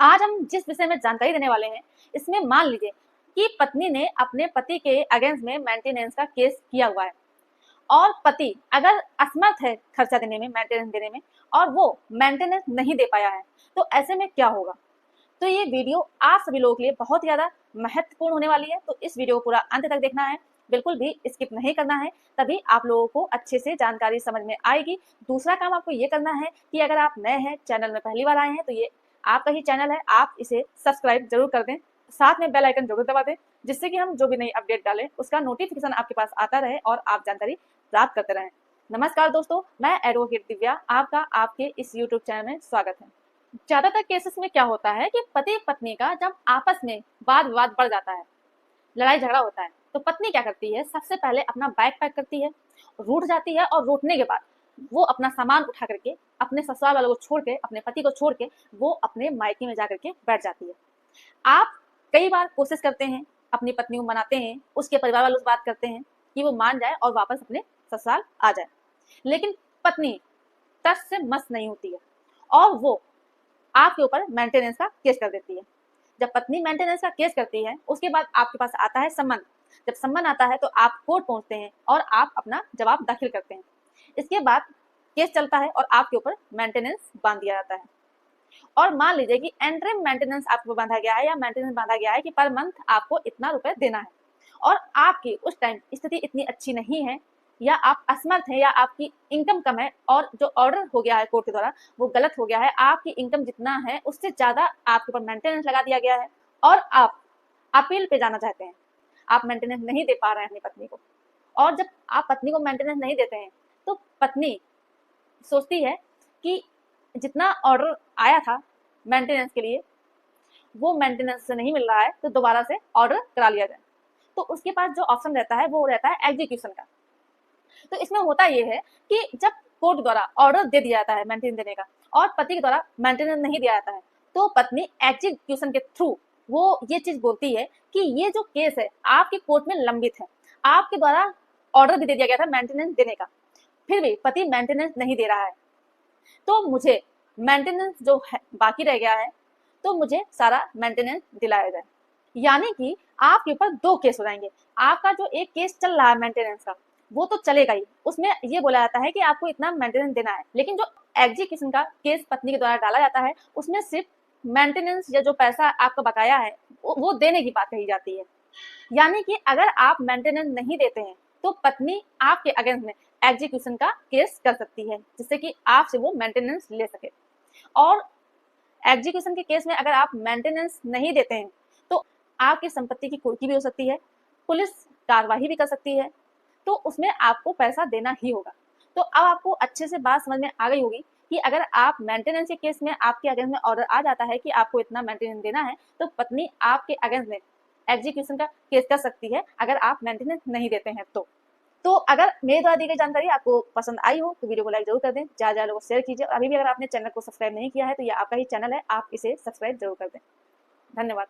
आज हम जिस विषय में जानकारी देने वाले हैं, इसमें मान लीजिए कि पत्नी ने अपने पति के अगेंस्ट में मेंटेनेंस का केस किया हुआ है और पति अगर असमर्थ है खर्चा देने में, मेंटेनेंस देने में, और वो मेंटेनेंस नहीं दे पाया है, तो ऐसे में क्या होगा। तो ये वीडियो आप सभी लोगों के लिए बहुत ज़्यादा महत्वपूर्ण होने वाली है, तो इस वीडियो को पूरा अंत तक देखना है, बिल्कुल भी स्किप नहीं करना है, तभी आप लोगों को अच्छे से जानकारी समझ में आएगी। दूसरा काम आपको ये करना है कि अगर आप नए हैं, चैनल में पहली बार आए हैं, तो ये आपका ही चैनल है, आप इसे सब्सक्राइब जरूर कर दें, साथ में बेल आइकन जरूर दबा दें, जिससे कि हम जो भी नई अपडेट डालें उसका नोटिफिकेशन आपके पास आता रहे और आप जानकारी प्राप्त करते रहें। नमस्कार दोस्तों, मैं एडवोकेट दिव्या, आपका आपके इस यूट्यूब चैनल में स्वागत है। ज्यादातर केसेस में क्या होता है कि पति पत्नी का जब आपस में वाद विवाद बढ़ जाता है, लड़ाई झगड़ा होता है, तो पत्नी क्या करती है, सबसे पहले अपना बैग पैक करती है, रूठ जाती है और रूठने के बाद वो अपना सामान उठा करके अपने ससुराल वालों को छोड़ के, अपने पति को छोड़ के वो अपने मायके में जाकर के बैठ जाती है। आप कई बार कोशिश करते हैं, अपनी पत्नी को मनाते हैं, उसके परिवार वालों से बात करते हैं कि वो मान जाए और वापस अपने ससुराल आ जाए, लेकिन पत्नी तस से मस नहीं होती है और वो आपके ऊपर मेंटेनेंस का केस कर देती है। जब पत्नी मेंटेनेंस का केस करती है, उसके बाद आपके पास आता है सम्मन। जब सम्मन आता है तो आप कोर्ट पहुंचते हैं और आप अपना जवाब दाखिल करते हैं। इसके बाद केस चलता है और आपके ऊपर मेंटेनेंस बांध दिया जाता है। और मान लीजिए कि एंट्रीम मेंटेनेंस आपको बांधा गया है या मेंटेनेंस बांधा गया है कि पर मंथ आपको इतना रुपए देना है, और आपकी उस टाइम स्थिति इतनी अच्छी नहीं है, या आप असमर्थ हैं, या आपकी इनकम कम है, और जो ऑर्डर हो गया है कोर्ट के द्वारा वो गलत हो गया है, आपकी इनकम जितना है उससे ज्यादा आपके ऊपर मेंटेनेंस लगा दिया गया है और आप अपील पे जाना चाहते हैं, आप मेंटेनेंस नहीं दे पा रहे हैं अपनी पत्नी को, और जब आप पत्नी को मेंटेनेंस नहीं देते हैं तो पत्नी सोचती है कि जितना ऑर्डर आया था मेंटेनेंस के लिए वो मेंटेनेंस से नहीं मिल रहा है, तो दोबारा से ऑर्डर करा लिया जाए। तो उसके पास जो ऑप्शन रहता है वो रहता है एग्जीक्यूशन का। तो इसमें होता ये है कि जब कोर्ट द्वारा ऑर्डर दे दिया जाता है मेंटेनेंस देने का और पति के द्वारा मेंटेनेंस नहीं दिया जाता है, तो पत्नी एग्जीक्यूशन के थ्रू वो ये चीज बोलती है कि ये जो केस है आपके कोर्ट में लंबित है, आपके द्वारा ऑर्डर भी दे दिया गया था मेंटेनेंस देने का, फिर भी पति मेंटेनेंस नहीं दे रहा है, तो मुझे मेंटेनेंस जो है बाकी रह गया है, तो मुझे सारा मेंटेनेंस दिलाया जाए। यानी कि आपके ऊपर दो केस हो जाएंगे। आपका जो एक केस चल रहा है मेंटेनेंस का, वो तो चलेगा ही, उसमें ये बोला जाता है कि आपको इतना मेंटेनेंस देना है, लेकिन जो एग्जीक्यूशन का केस पत्नी के द्वारा डाला जाता है उसमें सिर्फ मेंटेनेंस या जो पैसा आपका बकाया है वो देने की बात कही जाती है। यानी कि अगर आप मेंटेनेंस नहीं देते हैं तो पत्नी आपके अगेंस्ट में एग्जीक्यूशन का केस कर सकती है, जिससे कि आपसे वो मेंटेनेंस ले सके। और एग्जीक्यूशन के केस में अगर आप मेंटेनेंस नहीं देते हैं तो आपकी संपत्ति की कुर्की भी हो सकती है, पुलिस कार्रवाई भी कर सकती है, तो उसमें आपको पैसा देना ही होगा। तो अब आपको अच्छे से बात समझ में आ गई होगी कि अगर आप मेंटेनेंस के केस में आपके अगेंस्ट में ऑर्डर आ जाता है कि आपको इतना मेंटेनेंस देना है, तो पत्नी आपके अगेंस्ट में एग्जीक्यूशन का केस कर सकती है अगर आप मेंटेनेंस नहीं देते हैं। तो अगर मेरे द्वारा दी गई जानकारी आपको पसंद आई हो तो वीडियो को लाइक जरूर कर दें, ज्यादा लोगों को शेयर कीजिए, और अभी भी अगर आपने चैनल को सब्सक्राइब नहीं किया है तो ये आपका ही चैनल है, आप इसे सब्सक्राइब जरूर कर दें। धन्यवाद।